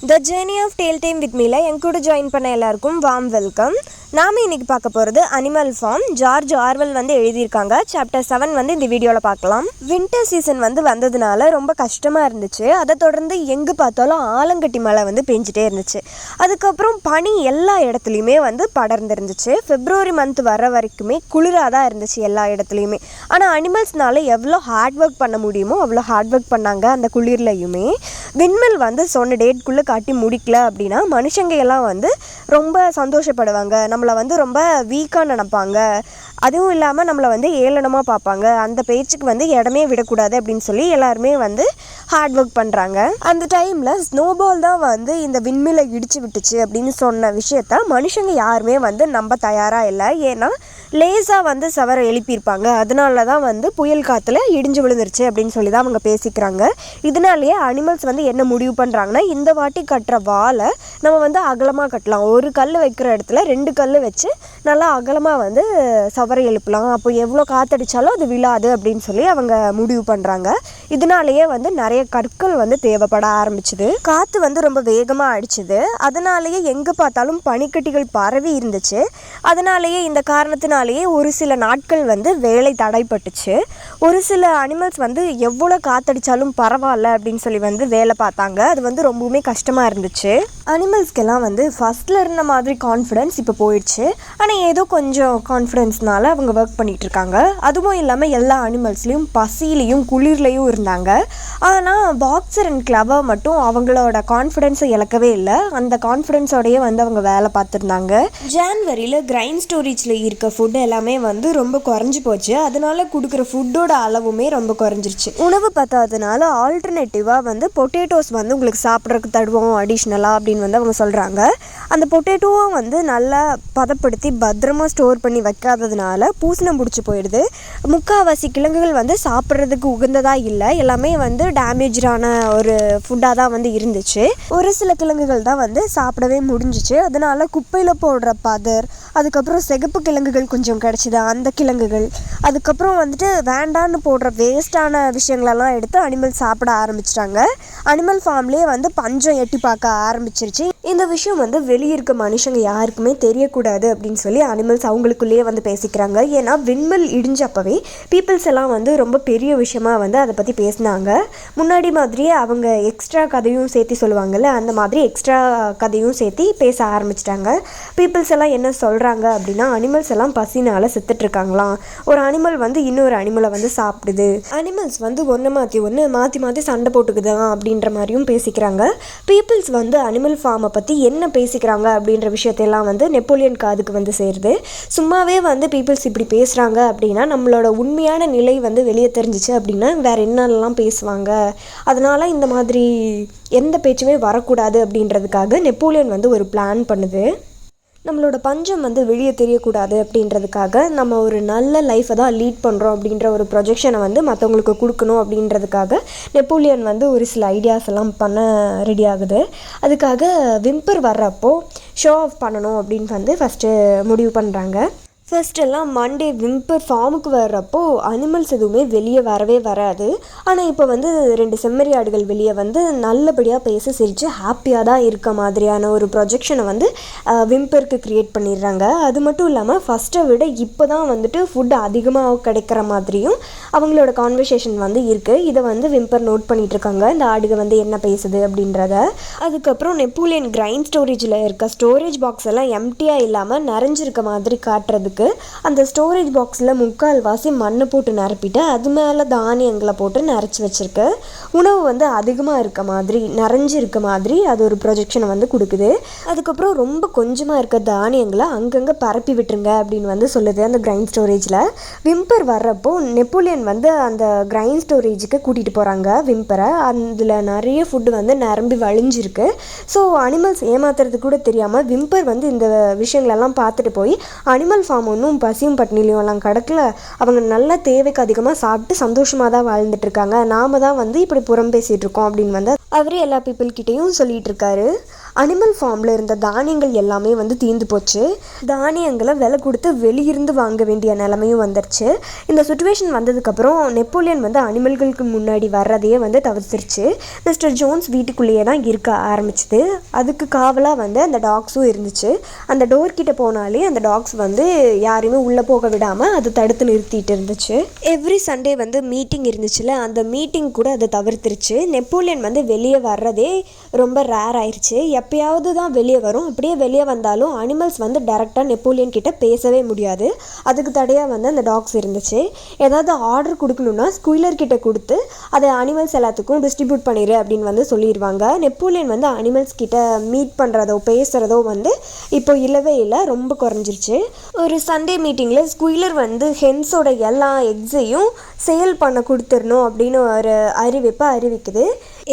The journey of tale time with Meela என் கூட join பண்ண எல்லாருக்கும் வார்ம் வெல்கம். நாம் இன்றைக்கி பார்க்க போகிறது அனிமல் ஃபார்ம். ஜார்ஜ் ஆர்வெல் வந்து எழுதியிருக்காங்க. சாப்டர் 7 வந்து இந்த வீடியோவில் பார்க்கலாம். வின்டர் சீசன் வந்து வந்ததுனால ரொம்ப கஷ்டமாக இருந்துச்சு. அதை தொடர்ந்து எங்கே பார்த்தாலும் ஆலங்கட்டி மழை வந்து பெஞ்சிட்டே இருந்துச்சு. அதுக்கப்புறம் பனி எல்லா இடத்துலையுமே வந்து படர்ந்துருந்துச்சு. February மந்த் வர வரைக்குமே குளிராக தான் இருந்துச்சு எல்லா இடத்துலையுமே. ஆனால் அனிமல்ஸ்னால எவ்வளோ ஹார்ட் ஒர்க் பண்ண முடியுமோ அவ்வளோ ஹார்ட் ஒர்க் பண்ணாங்க. அந்த குளிர்லையுமே விண்மில் வந்து சொன்ன டேட்குள்ளே காட்டி முடிக்கல அப்படின்னா மனுஷங்க எல்லாம் வந்து ரொம்ப சந்தோஷப்படுவாங்க. நம்மளை வந்து ரொம்ப வீக்காக நினைப்பாங்க. அதுவும் இல்லாமல் நம்மளை வந்து ஏளனமாக பார்ப்பாங்க. அந்த பேச்சுக்கு வந்து இடமே விடக்கூடாது அப்படின்னு சொல்லி எல்லாருமே வந்து ஹார்ட் ஒர்க் பண்ணுறாங்க. அந்த டைமில் ஸ்னோபால் தான் வந்து இந்த விண்மிலை இடிச்சு விட்டுச்சு அப்படின்னு சொன்ன விஷயத்த மனுஷங்க யாருமே வந்து நம்ப தயாராக இல்லை. ஏன்னா லேசாக வந்து சவரை எழுப்பியிருப்பாங்க. அதனால தான் வந்து புயல் காற்றுல இடிஞ்சு விழுந்துருச்சு அப்படின்னு சொல்லி தான் அவங்க பேசிக்கிறாங்க. இதனாலேயே அனிமல்ஸ் வந்து என்ன முடிவு பண்ணுறாங்கன்னா, இந்த வாட்டி கட்டுற வாலை நம்ம வந்து அகலமாக கட்டலாம். ஒரு கல் வைக்கிற இடத்துல 2 கல் வச்சு நல்லா அகலமாக வந்து சவரை எழுப்பலாம். அப்போ எவ்வளோ காற்றடிச்சாலும் அது விழாது அப்படின்னு சொல்லி அவங்க முடிவு பண்ணுறாங்க. இதனாலேயே வந்து நிறைய கற்கள் வந்து தேவைப்பட ஆரம்பிச்சுது. காற்று வந்து ரொம்ப வேகமாக அடிச்சுது. அதனாலேயே எங்கே பார்த்தாலும் பனிக்கட்டிகள் பரவி இருந்துச்சு. அதனாலேயே இந்த காரணத்தினாலேயே ஒரு சில நாட்கள் வந்து வேலை தடைப்பட்டுச்சு. ஒரு சில அனிமல்ஸ் வந்து எவ்வளோ காற்றடிச்சாலும் பரவாயில்ல அப்படின்னு சொல்லி வந்து வேலை பார்த்தாங்க. அது வந்து ரொம்பவுமே கஷ்டமாக இருந்துச்சு. அனிமல்ஸ்க்கெல்லாம் வந்து ஃபஸ்ட்டில் இருந்த மாதிரி கான்ஃபிடென்ஸ் இப்போ போயிடுச்சு. ஆனால் ஏதோ கொஞ்சம் கான்ஃபிடென்ஸ்னால அவங்க ஒர்க் பண்ணிகிட்டு இருக்காங்க. அதுவும் இல்லாமல் எல்லா அனிமல்ஸ்லேயும் பசியிலையும் குளிர்லையும் இருந்தாங்க. ஆனால் பாக்ஸர் அண்ட் கிளவர் மட்டும் அவங்களோட கான்ஃபிடென்ஸை இழக்கவே இல்லை. அந்த கான்ஃபிடென்ஸோடையே வந்து அவங்க வேலை பார்த்துருந்தாங்க. ஜான்வரியில் கிரைண்ட் ஸ்டோரேஜில் இருக்க ஃபுட் எல்லாமே வந்து ரொம்ப குறைஞ்சி போச்சு. அதனால கொடுக்குற ஃபுட்டோட அளவுமே ரொம்ப குறைஞ்சிருச்சு. உணவு பத்தாததுனால ஆல்டர்னேட்டிவாக வந்து பொட்டேட்டோஸ் வந்து உங்களுக்கு சாப்பிட்றதுக்கு தடுவோம் அடிஷ்னலாக அப்படின்னு வந்து அவங்க சொல்கிறாங்க. அந்த பொட்டேட்டோவும் வந்து நல்லா பதப்படுத்தி பத்திரமா ஸ்டோர் பண்ணி வைக்காததுனால பூசணம் பிடிச்சி போயிடுது. முக்கால்வாசி கிழங்குகள் வந்து சாப்பிட்றதுக்கு உகந்ததாக இல்லை. எல்லாமே வந்து டேமேஜான ஒரு ஃபுட்டாக தான் வந்து இருந்துச்சு. ஒரு சில கிழங்குகள் தான் வந்து சாப்பிடவே முடிஞ்சிச்சு. அதனால குப்பையில் போடுற பதர், அதுக்கப்புறம் சிகப்பு கிழங்குகள் கொஞ்சம் கிடச்சிது, அந்த கிழங்குகள், அதுக்கப்புறம் வந்துட்டு வேண்டான்னு போடுற வேஸ்டான விஷயங்களெல்லாம் எடுத்து அனிமல் சாப்பிட ஆரம்பிச்சிட்டாங்க. அனிமல் ஃபார்ம்லேயே வந்து பஞ்சம் எட்டி பார்க்க ஆரம்பிச்சிருச்சு. இந்த விஷயம் வந்து வெளியே இருக்க மனுஷங்க யாருக்குமே தெரியக்கூடாது அப்படின்னு சொல்லி அனிமல்ஸ் அவங்களுக்குள்ளேயே வந்து பேசிக்கிறாங்க. ஏன்னா விண்மில் இடிஞ்சப்பவே பீப்புள்ஸ் எல்லாம் வந்து ரொம்ப பெரிய விஷயமா வந்து அதை பற்றி பேசினாங்க. முன்னாடி மாதிரியே அவங்க எக்ஸ்ட்ரா கதையும் சேர்த்து சொல்லுவாங்கள்ல, அந்த மாதிரி எக்ஸ்ட்ரா கதையும் சேர்த்து பேச ஆரம்பிச்சிட்டாங்க. பீப்புள்ஸ் எல்லாம் என்ன சொல்கிறாங்க அப்படின்னா, அனிமல்ஸ் எல்லாம் பசினால் செத்துட்ருக்காங்களாம். ஒரு அனிமல் வந்து இன்னொரு அனிமலை வந்து சாப்பிடுது. அனிமல்ஸ் வந்து ஒன்று மாற்றி மாற்றி சண்டை போட்டுக்குதான் அப்படின்ற மாதிரியும் பேசிக்கிறாங்க. பீப்புள்ஸ் வந்து அனிமல் ஃபார்மை பற்றி என்ன பேசிக்கிறாங்க அப்படின்ற விஷயத்தையெல்லாம் வந்து நெப்போலியன் காதுக்கு வந்து சேருது. சும்மாவே வந்து பீப்புள்ஸ் இப்படி பேசுகிறாங்க அப்படின்னா நம்மளோட உண்மையான நிலை வந்து வெளியே தெரிஞ்சிச்சு அப்படின்னா வேறு என்னெல்லாம் பேசுவாங்க. அதனால் இந்த மாதிரி எந்த பேச்சுமே வரக்கூடாது அப்படின்றதுக்காக நெப்போலியன் வந்து ஒரு பிளான் பண்ணுது. நம்மளோட பஞ்சம் வந்து வெளியே தெரியக்கூடாது அப்படின்றதுக்காக நம்ம ஒரு நல்ல லைஃப்பை தான் லீட் பண்ணுறோம் அப்படின்ற ஒரு ப்ரொஜெக்ஷனை வந்து மற்றவங்களுக்கு கொடுக்கணும் அப்படின்றதுக்காக நெப்போலியன் வந்து ஒரு சில ஐடியாஸ் எல்லாம் பண்ண ரெடி ஆகுது. அதுக்காக விம்பர் வர்றப்போ ஷோ ஆஃப் பண்ணணும் அப்படின்னு வந்து ஃபஸ்ட்டு முடிவு பண்ணுறாங்க. ஃபர்ஸ்டெல்லாம் மண்டே விம்பர் ஃபார்முக்கு வர்றப்போ அனிமல்ஸ் எதுவுமே வெளியே வரவே வராது. ஆனால் இப்போ வந்து 2 செம்மறி ஆடுகள் வெளியே வந்து நல்லபடியாக பேச சிரித்து ஹாப்பியாக தான் இருக்க மாதிரியான ஒரு ப்ரொஜெக்ஷனை வந்து விம்பருக்கு க்ரியேட் பண்ணிடுறாங்க. அது மட்டும் இல்லாமல் ஃபஸ்ட்டை விட இப்போ தான் வந்துட்டு ஃபுட் அதிகமாக கிடைக்கிற மாதிரியும் அவங்களோட கான்வர்சேஷன் வந்து இருக்குது. இதை வந்து விம்பர் நோட் பண்ணிகிட்ருக்காங்க, இந்த ஆடுக வந்து என்ன பேசுது அப்படின்றத. அதுக்கப்புறம் நெப்போலியன் கிரைண்ட் ஸ்டோரேஜில் இருக்க ஸ்டோரேஜ் பாக்ஸ் எல்லாம் எம்டியாக இல்லாமல் நிறைஞ்சிருக்க மாதிரி காட்டுறதுக்கு அந்த ஸ்டோரேஜ் பாக்ஸில் 3/4 மண்ணை போட்டு நிரப்பிட்டு அது மேலே தானியங்களை போட்டு நிறச்சி வச்சுருக்கு. உணவு வந்து அதிகமாக இருக்க மாதிரி நிறைஞ்சி இருக்க மாதிரி அது ஒரு ப்ரொஜெக்ஷனை வந்து கொடுக்குது. அதுக்கப்புறம் ரொம்ப கொஞ்சமாக இருக்க தானியங்களை அங்கங்கே பரப்பி விட்டுருங்க அப்படின்னு வந்து சொல்லுது அந்த கிரைண்ட் ஸ்டோரேஜில். விம்பர் வர்றப்போ நெப்போலியன் வந்து அந்த கிரைண்ட் ஸ்டோரேஜுக்கு கூட்டிகிட்டு போகிறாங்க விம்பரை. அதில் நிறைய ஃபுட்டு வந்து நிரம்பி வழிஞ்சிருக்கு. ஸோ அனிமல்ஸ் ஏமாத்துறது கூட தெரியாமல் விம்பர் வந்து இந்த விஷயங்களெல்லாம் பார்த்துட்டு போய் அனிமல் ஃபார்ம் ஒன்றும் பசியும் பட்டினிலையும் எல்லாம் கிடக்கல, அவங்க நல்ல தேவைக்கு அதிகமாக சாப்பிட்டு சந்தோஷமாக தான் வாழ்ந்துட்டுருக்காங்க, நாம தான் வந்து இப்படி புறம் பேசிகிட்டு இருக்கோம் அப்படின்னு வந்து அவரே எல்லா பீப்புள்கிட்டையும் சொல்லிகிட்டு இருக்காரு. அனிமல் ஃபார்மில் இருந்த தானியங்கள் எல்லாமே வந்து தீர்ந்து போச்சு. தானியங்களை விலை கொடுத்து வெளியிருந்து வாங்க வேண்டிய நிலைமையும் வந்துருச்சு. இந்த சுச்சுவேஷன் வந்ததுக்கப்புறம் நெப்போலியன் வந்து அனிமல்களுக்கு முன்னாடி வர்றதையே வந்து தவிர்த்துருச்சு. மிஸ்டர் ஜோன்ஸ் வீட்டுக்குள்ளேயே தான் இருக்க ஆரம்பிச்சுது. அதுக்கு காவலாக வந்து அந்த டாக்ஸும் இருந்துச்சு. அந்த டோர்கிட்ட போனாலே அந்த டாக்ஸ் வந்து யாரையுமே உள்ளே போக விடாமல் அது தடுத்து நிறுத்திட்டு இருந்துச்சு. எவ்ரி சண்டே வந்து மீட்டிங் இருந்துச்சுல, அந்த மீட்டிங் கூட அதை தவிர்த்துருச்சு. நெப்போலியன் வந்து வெளியே வர்றதே ரொம்ப ரேர் ஆயிடுச்சு. எப்பயாவது தான் வெளியே வரும். அப்படியே வெளியே வந்தாலும் அனிமல்ஸ் வந்து டைரெக்டாக நெப்போலியன் கிட்ட பேசவே முடியாது. அதுக்கு தடையாக வந்து அந்த டாக்ஸ் இருந்துச்சு. ஏதாவது ஆர்டர் கொடுக்கணுன்னா ஸ்குயிலர் கிட்ட கொடுத்து அதை அனிமல்ஸ் எல்லாத்துக்கும் டிஸ்ட்ரிபியூட் பண்ணிடு அப்படின்னு வந்து சொல்லிடுவாங்க. நெப்போலியன் வந்து அனிமல்ஸ் கிட்ட மீட் பண்ணுறதோ பேசுகிறதோ வந்து இப்போ இல்லவே இல்லை, ரொம்ப குறைஞ்சிருச்சு. ஒரு சண்டே மீட்டிங்கில் ஸ்குயிலர் வந்து ஹென்ஸோட எல்லா எக்ஸையும் சேல் பண்ண கொடுத்துடணும் அப்படின்னு ஒரு அறிவிப்பை அறிவிக்குது.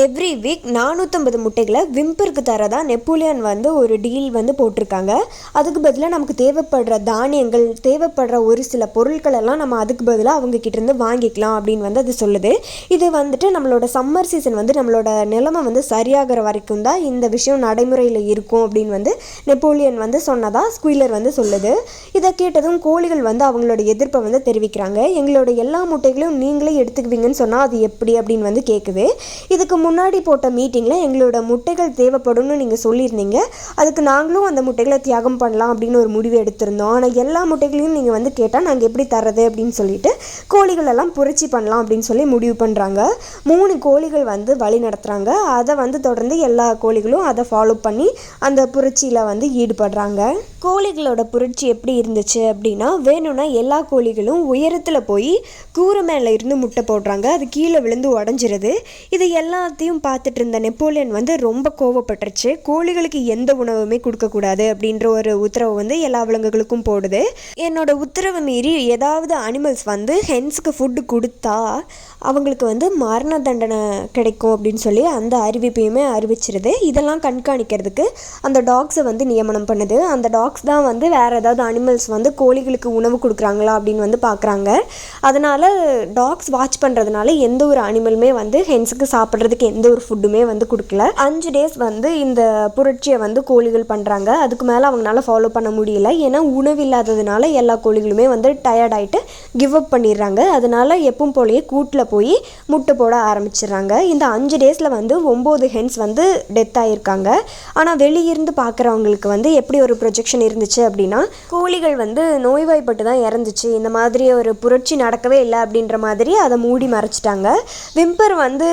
எவ்ரி வீக் 450 முட்டைகளை விம்பருக்கு தரதா நெப்போலியன் வந்து ஒரு டீல் வந்து போட்டிருக்காங்க. அதுக்கு பதிலாக நமக்கு தேவைப்படுற தானியங்கள், தேவைப்படுற ஒரு சில பொருட்கள் எல்லாம் நம்ம அதுக்கு பதிலாக அவங்க கிட்டேருந்து வாங்கிக்கலாம் அப்படின்னு வந்து அது சொல்லுது. இது வந்துட்டு நம்மளோட சம்மர் சீசன் வந்து நம்மளோட நிலைமை வந்து சரியாகிற வரைக்கும் தான் இந்த விஷயம் நடைமுறையில் இருக்கும் அப்படின்னு வந்து நெப்போலியன் வந்து சொன்னதா ஸ்குயிலர் வந்து சொல்லுது. இதை கேட்டதும் கோழிகள் வந்து அவங்களோட எதிர்ப்பை வந்து தெரிவிக்கிறாங்க. எங்களோட எல்லா முட்டைகளையும் நீங்களே எடுத்துக்குவீங்கன்னு சொன்னால் அது எப்படி அப்படின்னு வந்து கேட்குது. இதுக்கு முன்னாடி போட்ட மீட்டிங்கில் எங்களோட முட்டைகள் தேவைப்படும்னு நீங்கள் சொல்லியிருந்தீங்க, அதுக்கு நாங்களும் அந்த முட்டைகளை தியாகம் பண்ணலாம் அப்படின்னு ஒரு முடிவு எடுத்திருந்தோம். ஆனால் எல்லா முட்டைகளையும் நீங்கள் வந்து கேட்டால் நாங்கள் எப்படி தர்றது அப்படின்னு சொல்லிட்டு கோழிகளெல்லாம் புரட்சி பண்ணலாம் அப்படின்னு சொல்லி முடிவு பண்ணுறாங்க. 3 கோழிகள் வந்து வழி நடத்துகிறாங்க. அதை வந்து தொடர்ந்து எல்லா கோழிகளும் அதை ஃபாலோ பண்ணி அந்த புரட்சியில் வந்து ஈடுபடுறாங்க. கோழிகளோட புரட்சி எப்படி இருந்துச்சு அப்படின்னா, வேணும்னா எல்லா கோழிகளும் உயரத்தில் போய் கூரை மேலே இருந்து முட்டை போடுறாங்க. அது கீழே விழுந்து உடஞ்சிருது. இது எல்லாத்தையும் பார்த்துட்டு இருந்த நெப்போலியன் வந்து ரொம்ப கோவப்பட்டுருச்சு. கோழிகளுக்கு எந்த உணவுமே கொடுக்கக்கூடாது அப்படின்ற ஒரு உத்தரவு வந்து எல்லா விலங்குகளுக்கும் போடுது. என்னோட உத்தரவை மீறி ஏதாவது அனிமல்ஸ் வந்து ஹென்ஸுக்கு ஃபுட்டு கொடுத்தா அவங்களுக்கு வந்து மரண தண்டனை கிடைக்கும் அப்படின்னு சொல்லி அந்த அறிவிப்பையுமே அறிவிச்சிருது. இதெல்லாம் கண்காணிக்கிறதுக்கு அந்த டாக்ஸை வந்து நியமனம் பண்ணுது. அந்த டாக்ஸ் தான் வந்து வேறு ஏதாவது அனிமல்ஸ் வந்து கோழிகளுக்கு உணவு கொடுக்குறாங்களா அப்படின்னு வந்து பார்க்குறாங்க. அதனால் டாக்ஸ் வாட்ச் பண்ணுறதுனால எந்த ஒரு அனிமலுமே வந்து ஹென்ஸுக்கு சாப்பிட்றதுக்கு எந்த ஒரு ஃபுட்டுமே வந்து கொடுக்கல. 5 டேஸ் வந்து இந்த புரட்சியை வந்து கோழிகள் பண்ணுறாங்க. அதுக்கு மேலே அவங்களால ஃபாலோ பண்ண முடியல. ஏன்னா உணவு இல்லாததுனால எல்லா கோழிகளுமே வந்து டயர்ட் ஆகிட்டு கிவ் அப் பண்ணிடுறாங்க. அதனால எப்பவும் போலயே கூட்டில் போய் முட்டை போட ஆரம்பிச்சிடுறாங்க. இந்த 5 டேஸில் வந்து 9 ஹென்ஸ் வந்து டெத் ஆகியிருக்காங்க. ஆனால் வெளியிருந்து பார்க்குறவங்களுக்கு வந்து எப்படி ஒரு ப்ரொஜெக்ஷன் இருந்துச்சு அப்படின்னா, கோழிகள் வந்து நோய்வாய்ப்பட்டு தான் இறந்துச்சு, இந்த மாதிரி ஒரு புரட்சி நடக்கவே இல்லை அப்படின்ற மாதிரி அதை மூடி மறைச்சிட்டாங்க. விம்பர் வந்து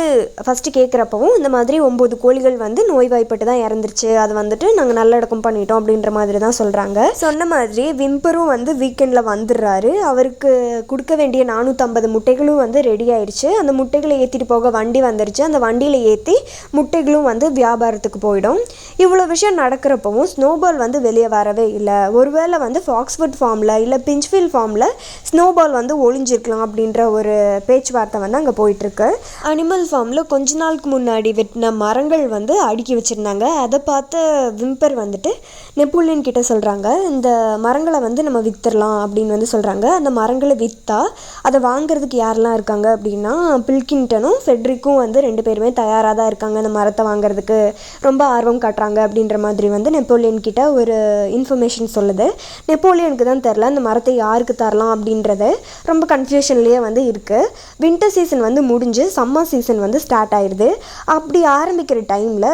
ஃபஸ்ட்டு கேட்குறப்பவும் இந்த மாதிரி 9 கோழிகள் வந்து நோய்வாய்ப்பட்டு தான் இறந்துருச்சு, அது வந்துட்டு நாங்கள் நல்லடக்கம் பண்ணிட்டோம் அப்படின்ற மாதிரி தான் சொல்கிறாங்க. சொன்ன மாதிரி விம்பரும் வந்து வீக்கெண்டில் வந்துடுறாரு. அவருக்கு கொடுக்க வேண்டிய 450 முட்டைகளும் வந்து ரெடி ஆயிடுச்சு. அந்த முட்டைகளை ஏற்றிட்டு போக வண்டி வந்துருச்சு. அந்த வண்டியில் ஏற்றி முட்டைகளும் வந்து வியாபாரத்துக்கு போயிடும். இவ்வளோ விஷயம் நடக்கிறப்பவும் ஸ்னோபால் வந்து வெளியே வரவே இல்லை. ஒருவேளை வந்து ஃபாக்ஸ்வுட் ஃபார்மில் இல்லை பிஞ்ச்வில் ஃபார்மில் ஸ்னோபால் வந்து ஒளிஞ்சிருக்கலாம் அப்படின்ற ஒரு பேச்சுவார்த்தை வந்து அங்கே போயிட்டுருக்கு. அனிமல் ஃபார்மில் கொஞ்ச நாளுக்கு முன்னாடி வெட்டின மரங்கள் வந்து அடுக்கி வச்சுருந்தாங்க. அதை பார்த்த விம்பர் வந்துட்டு நெப்போலியன் கிட்ட சொல்கிறாங்க, இந்த மரங்களை வந்து நம்ம விற்றுடலாம் அப்படின்னு வந்து சொல்கிறாங்க. அந்த மரங்களை விற்றா அதை வாங்குறதுக்கு யாரெல்லாம் இருக்காங்க அப்படின்னா, பில்கிங்டனும் ஃபெட்ரிக்கும் வந்து 2 பேருமே தயாராக தான் இருக்காங்க. அந்த மரத்தை வாங்குறதுக்கு ரொம்ப ஆர்வம் காட்டுறாங்க அப்படின்ற மாதிரி வந்து நெப்போலியன் கிட்ட ஒரு இன்ஃபர்மேஷன் சொல்லுது. நெப்போலியனுக்கு தான் தெரில அந்த மரத்தை யாருக்கு தரலாம் அப்படின்றது ரொம்ப கன்ஃபியூஷன்லேயே வந்து இருக்குது. வின்டர் சீசன் வந்து முடிஞ்சு சம்மர் சீசன் வந்து ஸ்டார்ட் ஆயிடுது. அப்படி ஆரம்பிக்கிற டைமில்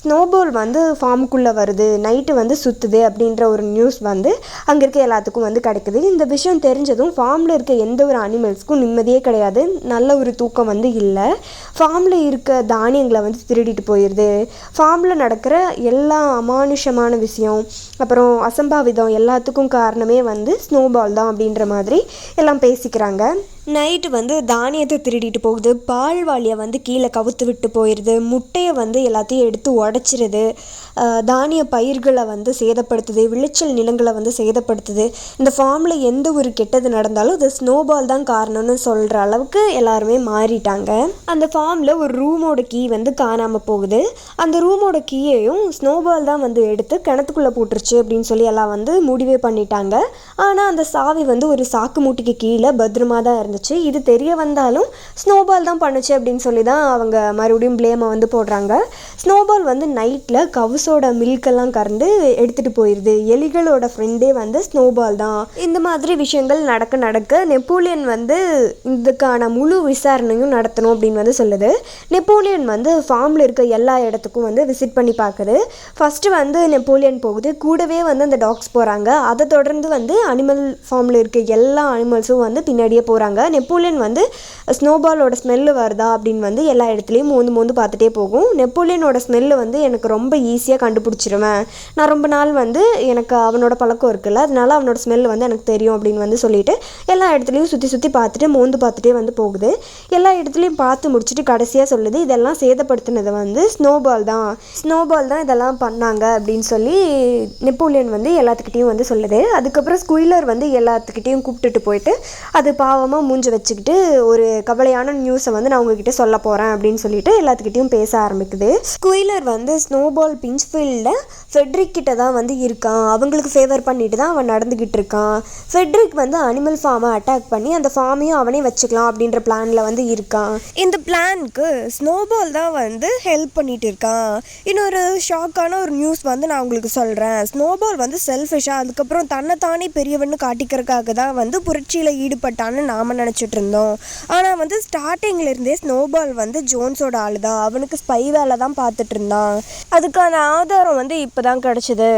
ஸ்னோபால் வந்து ஃபார்முக்குள்ளே வருது, நைட்டு வந்து சுற்றுது அப்படின்ற ஒரு நியூஸ் வந்து அங்கே இருக்க எல்லாத்துக்கும் வந்து கிடைக்குது. இந்த விஷயம் தெரிஞ்சதும் ஃபார்மில் இருக்க எந்த ஒரு அனிமல்ஸ்க்கும் நிம்மதியே கிடையாது, நல்ல ஒரு தூக்கம் வந்து இல்லை. ஃபார்மில் இருக்க தானியங்களை வந்து திருடிட்டு போயிடுது. ஃபார்மில் நடக்கிற எல்லா அமானுஷமான விஷயம், அப்புறம் அசம்பாவிதம் எல்லாத்துக்கும் காரணமே வந்து ஸ்னோபால் தான் அப்படின்ற மாதிரி எல்லாம் பேசிக்கிறாங்க. நைட்டு வந்து தானியத்தை திருடிட்டு போகுது, பால்வாளியை வந்து கீழே கவுத்து விட்டு போயிடுது, முட்டையை வந்து எல்லாத்தையும் எடுத்து உடச்சிருது, தானிய பயிர்களை வந்து சேதப்படுத்துது, விளைச்சல் நிலங்களை வந்து சேதப்படுத்துது. இந்த ஃபார்மில் எந்த ஒரு கெட்டது நடந்தாலும் அது ஸ்னோபால் தான் காரணம்னு சொல்கிற அளவுக்கு எல்லாருமே மாறிட்டாங்க. அந்த ஃபார்மில் ஒரு ரூமோட கீ வந்து காணாமல் போகுது. அந்த ரூமோட கீயையும் ஸ்னோபால் தான் வந்து எடுத்து கிணத்துக்குள்ளே போட்டுருச்சு அப்படின்னு சொல்லி எல்லாம் வந்து முடிவே பண்ணிட்டாங்க. ஆனால் அந்த சாவி வந்து ஒரு சாக்கு மூட்டைக்கு கீழே பத்திரமா தான் இருந்துச்சு. இது தெரிய வந்தாலும் ஸ்னோபால் தான் பண்ணுச்சு அப்படின்னு சொல்லி தான் அவங்க மறுபடியும் ப்ளேமை வந்து போடுறாங்க. ஸ்னோபால் வந்து நைட்டில் கவுசோட ஹார்ஸோட மில்கெல்லாம் கறந்து எடுத்துகிட்டு போயிடுது. எலிகளோட ஃப்ரெண்டே வந்து ஸ்னோபால் தான். இந்த மாதிரி விஷயங்கள் நடக்க நெப்போலியன் வந்து இதுக்கான முழு விசாரணையும் நடத்தணும் அப்படின்னு வந்து சொல்லுது. நெப்போலியன் வந்து ஃபார்மில் இருக்க எல்லா இடத்துக்கும் வந்து விசிட் பண்ணி பார்க்குது. ஃபஸ்ட்டு வந்து நெப்போலியன் போகுது, கூடவே வந்து அந்த டாக்ஸ் போகிறாங்க. அதை தொடர்ந்து வந்து அனிமல் ஃபார்மில் இருக்க எல்லா அனிமல்ஸும் வந்து பின்னாடியே போகிறாங்க. நெப்போலியன் வந்து ஸ்னோபாலோட ஸ்மெல்லு வருதா அப்படின்னு வந்து எல்லா இடத்துலையும் மோந்து பார்த்துட்டே போகும். நெப்போலியனோட ஸ்மெல்லு வந்து எனக்கு ரொம்ப ஈஸியாக கண்டுபிடிச்சிருவேன், நான் ரொம்ப நாள் வந்து எனக்கு அவனோட பழக்கம் இருக்குல்ல, அதனால அவனோட ஸ்மெல் வந்து எனக்கு தெரியும் அப்படின்னு வந்து சொல்லிட்டு எல்லா இடத்துலையும் சுற்றி பார்த்துட்டு மோந்து பார்த்துட்டே வந்து போகுது. எல்லா இடத்துலையும் பார்த்து முடிச்சுட்டு கடைசியாக சொல்லுது, இதெல்லாம் சேதப்படுத்தினது வந்து ஸ்னோபால் தான் இதெல்லாம் பண்ணாங்க அப்படின்னு சொல்லி நெப்போலியன் வந்து எல்லாத்துக்கிட்டையும் வந்து சொல்லுது. அதுக்கப்புறம் ஸ்குயிலர் வந்து எல்லாத்துக்கிட்டையும் கூப்பிட்டுட்டு போயிட்டு அது பாவமாக மூஞ்சி வச்சுக்கிட்டு ஒரு கவலையான நியூஸை வந்து நான் உங்ககிட்ட சொல்ல போகிறேன் அப்படின்னு சொல்லிட்டு எல்லாத்துக்கிட்டையும் பேச ஆரம்பிக்குது. ஸ்குயிலர் வந்து ஸ்னோபால் பிஞ்ச்ஃபீல்டில் ஃபெட்ரிக் கிட்ட தான் வந்து இருக்கான், அவங்களுக்கு ஃபேவர் பண்ணிட்டு தான் அவன் நடந்துக்கிட்டு இருக்கான். ஃபெட்ரிக் வந்து அனிமல் ஃபார்மை அட்டாக் பண்ணி அந்த ஃபார்மையும் அவனே வச்சுக்கலாம் அப்படின்ற பிளானில் வந்து இருக்கான். இந்த பிளானுக்கு ஸ்னோபால் தான் வந்து ஹெல்ப் பண்ணிட்டு இருக்கான். இன்னொரு ஷாக்கான ஒரு நியூஸ் வந்து நான் உங்களுக்கு சொல்கிறேன். ஸ்னோபால் வந்து செல்ஃபிஷாக அதுக்கப்புறம் தன்னைத்தானே பெரியவன்னு காட்டிக்கிறதுக்காக தான் வந்து புரட்சியில் ஈடுபட்டான்னு நாம் நினச்சிட்டு இருந்தோம். ஆனால் வந்து ஸ்டார்டிங்லேருந்தே ஸ்னோபால் வந்து ஜோன்ஸோட ஆள் தான், அவனுக்கு ஸ்பை வேலை தான் பார்த்துட்டு இருந்தான். அதுக்கான ஆதாரம் வந்து இப்போ தான் கிடச்சிது.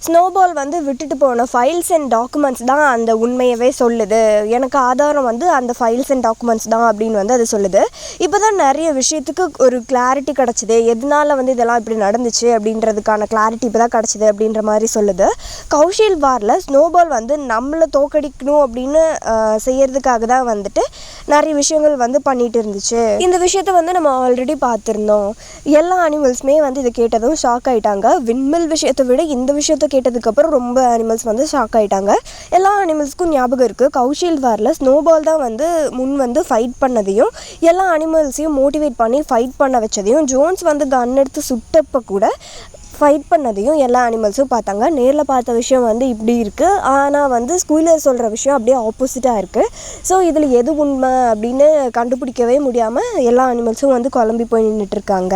ஸ்னோபால் வந்து விட்டுட்டு போன ஃபைல்ஸ் அண்ட் டாக்குமெண்ட்ஸ் தான் அந்த உண்மையவே சொல்லுது. எனக்கு ஆதாரம் வந்து அந்த ஃபைல்ஸ் அண்ட் டாக்குமெண்ட்ஸ் தான் அப்படின்னு வந்து அது சொல்லுது. இப்போ தான் நிறைய விஷயத்துக்கு ஒரு கிளாரிட்டி கிடச்சிது, எதனால வந்து இதெல்லாம் இப்படி நடந்துச்சு அப்படின்றதுக்கான கிளாரிட்டி இப்போ தான் கிடச்சிது அப்படின்ற மாதிரி சொல்லுது. கௌஷல் வாரில் ஸ்னோபால் வந்து நம்மளை தோக்கடிக்கணும் அப்படின்னு செய்யறதுக்காக தான் வந்துட்டு நிறைய விஷயங்கள் வந்து பண்ணிட்டு இருந்துச்சு. இந்த விஷயத்த வந்து நம்ம ஆல்ரெடி பார்த்துருந்தோம். எல்லா அனிமல்ஸுமே வந்து இதை கேட்டதும் ஷாக் ஆகிட்டாங்க. விண்மில் விஷயத்தை விட இந்த விஷயத்த கேட்டதுக்கப்புறம் ரொம்ப அனிமல்ஸ் வந்து ஷாக் ஆகிட்டாங்க. எல்லா அனிமல்ஸ்க்கும் ஞாபகம் இருக்குது, கௌஷல் வாரில் ஸ்னோபால் தான் வந்து முன் வந்து ஃபைட் பண்ணதையும் எல்லா அனிமல்ஸையும் மோட்டிவேட் பண்ணி ஃபைட் பண்ண வச்சதையும், ஜோன்ஸ் வந்து கன் எடுத்து சுட்டப்போ கூட ஃபைட் பண்ணதையும் எல்லா அனிமல்ஸும் பார்த்தாங்க. நேரில் பார்த்த விஷயம் வந்து இப்படி இருக்குது, ஆனால் வந்து ஸ்குயிலர் சொல்கிற விஷயம் அப்படியே ஆப்போசிட்டாக இருக்குது. ஸோ இதில் எது உண்மை அப்படின்னு கண்டுபிடிக்கவே முடியாமல் எல்லா அனிமல்ஸும் வந்து குழம்பி போய் நின்றுட்டுருக்காங்க.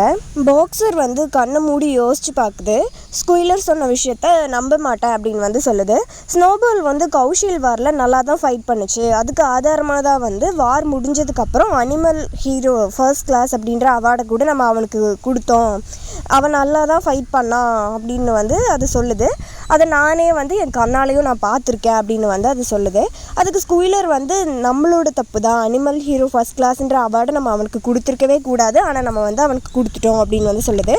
பாக்ஸர் வந்து கண்ணை மூடி யோசித்து பார்க்குது. ஸ்குயிலர் சொன்ன விஷயத்த நம்ப மாட்டேன் அப்படின்னு வந்து சொல்லுது. ஸ்னோபால் வந்து கௌஷல் வாரில் நல்லா தான் ஃபைட் பண்ணுச்சு, அதுக்கு ஆதாரமாக தான் வந்து வார் முடிஞ்சதுக்கப்புறம் அனிமல் ஹீரோ ஃபர்ஸ்ட் கிளாஸ் அப்படின்ற அவார்டை கூட நம்ம அவனுக்கு கொடுத்தோம், அவன் நல்லா தான் ஃபைட் பண்ணான் அப்படின்னு வந்து அது சொல்லுது. அதை நானே வந்து என் கண்ணாலேயும் நான் பார்த்துருக்கேன் அப்படின்னு வந்து அது சொல்லுது. அதுக்கு ஸ்குயிலர் வந்து நம்மளோட தப்பு தான், அனிமல் ஹீரோ ஃபர்ஸ்ட் கிளாஸ்ன்ற அவார்டை நம்ம அவனுக்கு கொடுத்துருக்கவே கூடாது, ஆனால் நம்ம வந்து அவனுக்கு கொடுத்துட்டோம் அப்படின்னு வந்து சொல்லுது.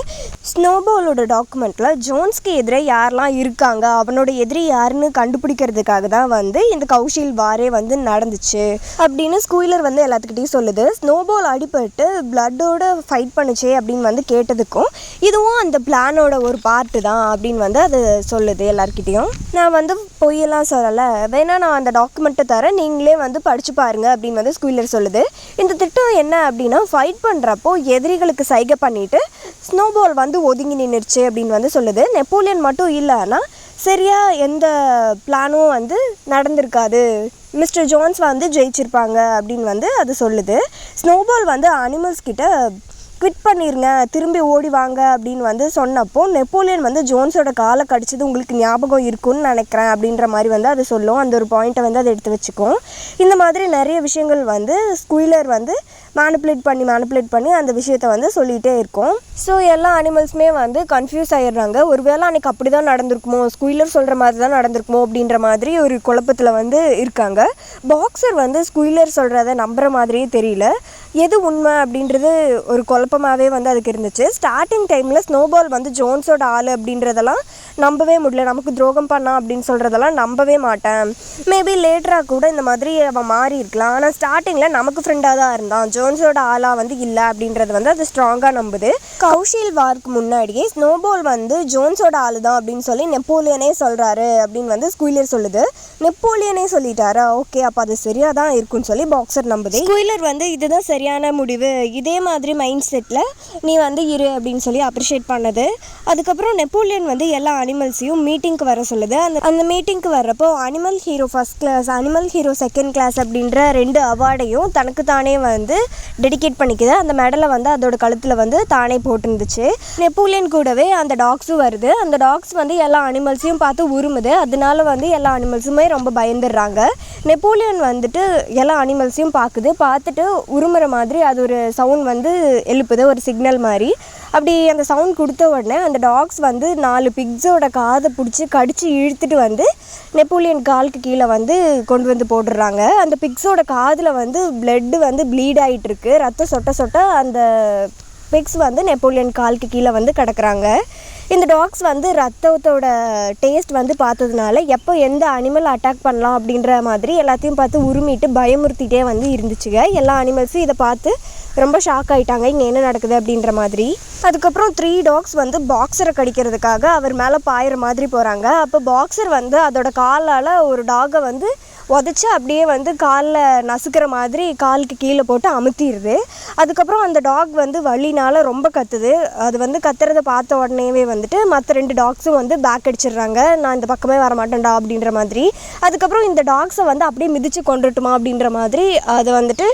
ஸ்னோபாலோட டாக்குமெண்ட்டில் ஜோன்ஸ்க்கு எதிரே யாரெல்லாம் இருக்காங்க, அவனோட எதிரி யாருன்னு கண்டுபிடிக்கிறதுக்காக தான் வந்து இந்த கௌஷல் வாரே வந்து நடந்துச்சு அப்படின்னு ஸ்குயிலர் வந்து எல்லாத்துக்கிட்டையும் சொல்லுது. ஸ்னோபால் அடிபட்டு பிளட்டோட ஃபைட் பண்ணுச்சே அப்படின்னு வந்து கேட்டதுக்கும் இதுவும் அந்த பிளானோட ஒரு பார்ட்டு தான் அப்படின்னு வந்து அது சொல்லுது எல்லாருக்கிட்டையும். நான் வந்து பொய்யெல்லாம் சொல்லலை, வேணா நான் அந்த டாக்குமெண்ட்டை தரேன், நீங்களே வந்து படித்து பாருங்கள் அப்படின்னு வந்து ஸ்குயிலர் சொல்லுது. இந்த திட்டம் என்ன அப்படின்னா, ஃபைட் பண்ணுறப்போ எதிரிகளுக்கு சைகை பண்ணிவிட்டு ஸ்னோபால் வந்து ஒதுங்கி நின்றுச்சு அப்படின்னு வந்து சொல்லுது. நெப்போலியன் மட்டும் இல்லைன்னா சரியாக எந்த பிளானும் வந்து நடந்திருக்காது, மிஸ்டர் ஜோன்ஸ் வந்து ஜெயிச்சிருப்பாங்க அப்படின்னு வந்து அது சொல்லுது. ஸ்னோபால் வந்து அனிமல்ஸ் கிட்ட குவிட் பண்ணிருங்க, திரும்பி ஓடி வாங்க அப்படின்னு வந்து சொன்னப்போ நெப்போலியன் வந்து ஜோன்ஸோட காலை கடிச்சது உங்களுக்கு ஞாபகம் இருக்குன்னு நினைக்கிறேன் அப்படின்ற மாதிரி வந்து அது சொல்லும். அந்த ஒரு பாயிண்ட்டை வந்து அதை எடுத்து வச்சுக்கும். இந்த மாதிரி நிறைய விஷயங்கள் வந்து ஸ்குயிலர் வந்து மேனிப்புலேட் பண்ணி அந்த விஷயத்த வந்து சொல்லிகிட்டே இருக்கும். ஸோ எல்லா அனிமல்ஸுமே வந்து கன்ஃபியூஸ் ஆகிடுறாங்க. ஒருவேளை அன்றைக்கி அப்படி தான் நடந்திருக்குமோ, ஸ்குயிலர் சொல்கிற மாதிரி தான் நடந்திருக்குமோ அப்படின்ற மாதிரி ஒரு குழப்பத்தில் வந்து இருக்காங்க. பாக்ஸர் வந்து ஸ்குயிலர் சொல்கிறத நம்புகிற மாதிரியே தெரியல, எது உண்மை அப்படின்றது ஒரு குழப்பமாகவே வந்து அதுக்கு இருந்துச்சு. ஸ்டார்டிங் டைமில் ஸ்னோபால் வந்து ஜோன்ஸோட ஆள் அப்படின்றதெல்லாம் நம்பவே முடியல, நமக்கு துரோகம் பண்ணான் அப்படின்னு சொல்கிறதெல்லாம் நம்பவே மாட்டேன். மேபி லேட்டராக கூட இந்த மாதிரி அவன் மாறி இருக்கலாம், ஆனால் ஸ்டார்டிங்கில் நமக்கு ஃப்ரெண்டாக தான் இருந்தான், ஜோன்ஸோட ஆளாக வந்து இல்லை அப்படின்றது வந்து அது ஸ்ட்ராங்காக நம்புது. கௌஷல் வார்க்கு முன்னாடியே ஸ்னோபால் வந்து ஜோன்ஸோட ஆள் தான் அப்படின்னு சொல்லி நெப்போலியனே சொல்கிறாரு அப்படின்னு வந்து ஸ்குயிலர் சொல்லுது. நெப்போலியனே சொல்லிட்டாரா, ஓகே அப்போ அது சரியாக தான் இருக்குன்னு சொல்லி பாக்ஸர் நம்புது. ஸ்குயிலர் வந்து இதுதான் சரியான முடிவு, இதே மாதிரி மைண்ட் செட்டில் நீ வந்து இரு அப்படின்னு சொல்லி அப்ரிஷியேட் பண்ணது. அதுக்கப்புறம் நெப்போலியன் வந்து எல்லா அனிமல்ஸையும் மீட்டிங்க்கு வர சொல்லுது. அந்த மீட்டிங்க்கு வர்றப்போ animal hero first class, animal hero second class அப்படின்ற 2 அவார்டையும் தனக்கு தானே வந்து டெடிகேட் பண்ணிக்குது. அந்த மெடலை வந்து அதோட கழுத்தில் வந்து தானே போட்டுருந்துச்சு. நெப்போலியன் கூடவே அந்த டாக்ஸும் வருது. அந்த டாக்ஸ் வந்து எல்லா அனிமல்ஸையும் பார்த்து உருமுது. அதனால வந்து எல்லா அனிமல்ஸுமே ரொம்ப பயந்துடுறாங்க. நெப்போலியன் வந்துட்டு எல்லா அனிமல்ஸையும் பார்த்துட்டு உருமுற மாதிரி அது ஒரு சவுண்ட் வந்து எழுப்புது, ஒரு சிக்னல் மாதிரி. அப்படி அந்த சவுண்ட் கொடுத்த உடனே அந்த டாக்ஸ் வந்து 4 பிக்ஸோட காதை பிடிச்சி கடித்து இழுத்துட்டு வந்து நெப்போலியன் காலுக்கு கீழே வந்து கொண்டு வந்து போட்டுடுறாங்க. அந்த பிக்ஸோட காதில் வந்து பிளட்டு வந்து ப்ளீட் ஆகிட்டுருக்கு. ரத்தம் சொட்ட அந்த பிக்ஸ் வந்து நெப்போலியன் காலுக்கு கீழே வந்து கிடக்குறாங்க. இந்த டாக்ஸ் வந்து ரத்தத்தோட டேஸ்ட் வந்து பார்த்ததுனால எப்போ எந்த அனிமல் அட்டாக் பண்ணலாம் அப்படின்ற மாதிரி எல்லாத்தையும் பார்த்து உருமிட்டு பயமுறுத்திட்டே வந்து இருந்துச்சுங்க. எல்லா அனிமல்ஸும் இதை பார்த்து ரொம்ப ஷாக் ஆகிட்டாங்க, இங்கே என்ன நடக்குது அப்படின்ற மாதிரி. அதுக்கப்புறம் 3 டாக்ஸ் வந்து பாக்ஸரை கடிக்கிறதுக்காக அவர் மேலே பாயிற மாதிரி போகிறாங்க. அப்போ பாக்ஸர் வந்து அதோட காலால் ஒரு டாகை வந்து உதச்சி அப்படியே வந்து காலில் நசுக்கிற மாதிரி காலுக்கு கீழே போட்டு அமுத்திடுது. அதுக்கப்புறம் அந்த டாக் வந்து வலினால் ரொம்ப கத்துது. அது வந்து கத்துறதை பார்த்த உடனேவே வந்துட்டு மற்ற 2 டாக்ஸும் வந்து பேக் அடிச்சிடுறாங்க, நான் இந்த பக்கமே வரமாட்டேன்டா அப்படின்ற மாதிரி. அதுக்கப்புறம் இந்த டாக்ஸை வந்து அப்படியே மிதித்து கொண்டுட்டுமா அப்படின்ற மாதிரி அது வந்துட்டு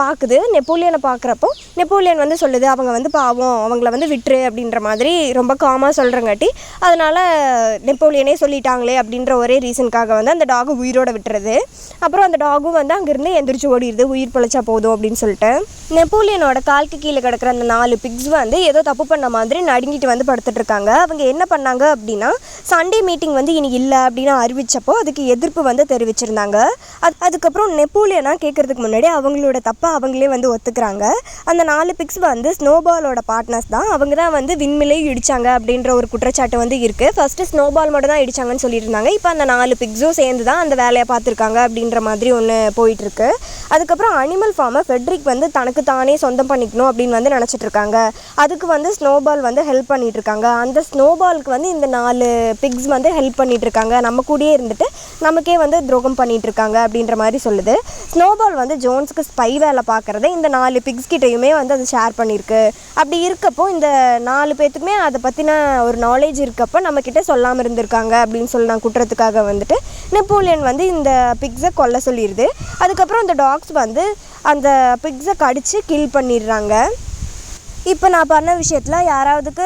பார்க்குது. நெப்போலியனை பார்க்குறப்போ நெப்போலியன் வந்து சொல்லுது, அவங்க வந்து பாவம், அவங்கள வந்து விட்டுரு அப்படின்ற மாதிரி ரொம்ப காமாக சொல்கிறங்காட்டி அதனால் நெப்போலியனே சொல்லிட்டாங்களே அப்படின்ற ஒரே ரீசனுக்காக வந்து அந்த டாகை உயிரோட விட்டுறது. அப்புறம் அந்த டாகும் வந்து அங்கேருந்து எந்திரிச்சு ஓடிடுது, உயிர் பிழைச்சா போதும் அப்படின்னு சொல்லிட்டு. நெப்போலியனோட காலுக்கு கீழே கிடக்கிற அந்த 4 பிக்ஸ் வந்து ஏதோ தப்பு பண்ண மாதிரி நடுங்கிட்டு வந்து படுத்துட்ருக்காங்க. அவங்க என்ன பண்ணாங்க அப்படின்னா, சண்டே மீட்டிங் வந்து இனி இல்லை அப்படின்னு அறிவிச்சப்போ அதுக்கு எதிர்ப்பு வந்து தெரிவிச்சிருந்தாங்க. அதுக்கப்புறம் நெப்போலியனாக கேட்கறதுக்கு முன்னாடி அவங்களோட தப்பை அவங்களே வந்து ஒத்துக்கிறாங்க. அந்த 4 பிக்ஸ் வந்து ஸ்னோபாலோட பார்ட்னர்ஸ் தான், அவங்க தான் வந்து விண்மிலையும் இடித்தாங்க அப்படின்ற ஒரு குற்றச்சாட்டு வந்து இருக்குது. ஃபஸ்ட்டு ஸ்னோபால் மட்டும் தான் இடித்தாங்கன்னு சொல்லியிருந்தாங்க. இப்போ அந்த 4 பிக்ஸும் சேர்ந்து தான் அந்த வேலையை பார்த்துருக்காங்க அப்படின்ற மாதிரி ஒன்று போயிட்டுருக்கு. அதுக்கப்புறம் அனிமல் ஃபார்மை ஃபெட்ரிக் வந்து தனக்கு தானே சொந்தம் பண்ணிக்கணும் அப்படின்னு வந்து நினச்சிட்ருக்காங்க. அதுக்கு வந்து ஸ்னோபால் வந்து ஹெல்ப் பண்ணிகிட்ருக்காங்க. அந்த ஸ்னோபாலுக்கு வந்து இந்த 4 பிக்ஸ் வந்து ஹெல்ப் பண்ணிகிட்ருக்காங்க, நம்ம கூடயே இருந்துட்டு நமக்கே வந்து துரோகம் பண்ணிகிட்ருக்காங்க அப்படின்ற மாதிரி சொல்லுது. ஸ்னோபால் வந்து ஜோன்ஸுக்கு ஸ்பை வேலை பார்க்குறத இந்த 4 பிக்ஸ் கிட்டையுமே வந்து அது ஷேர் பண்ணியிருக்கு. அப்படி இருக்கப்போ இந்த 4 பேர்த்துக்குமே அதை பற்றின ஒரு நாலேஜ் இருக்கப்போ நம்மக்கிட்ட சொல்லாமல் இருந்திருக்காங்க அப்படின்னு சொல்லி நான் குற்றத்துக்காக வந்துட்டு நெப்போலியன் வந்து இந்த பிக்ஸை கொல்ல சொல்லிடுது. அதுக்கப்புறம் இந்த டாக்ஸ் வந்து அந்த பிக்ஸை கடித்து கில் பண்ணிடுறாங்க. இப்போ நான் பண்ண விஷயத்தில் யாராவதுக்கு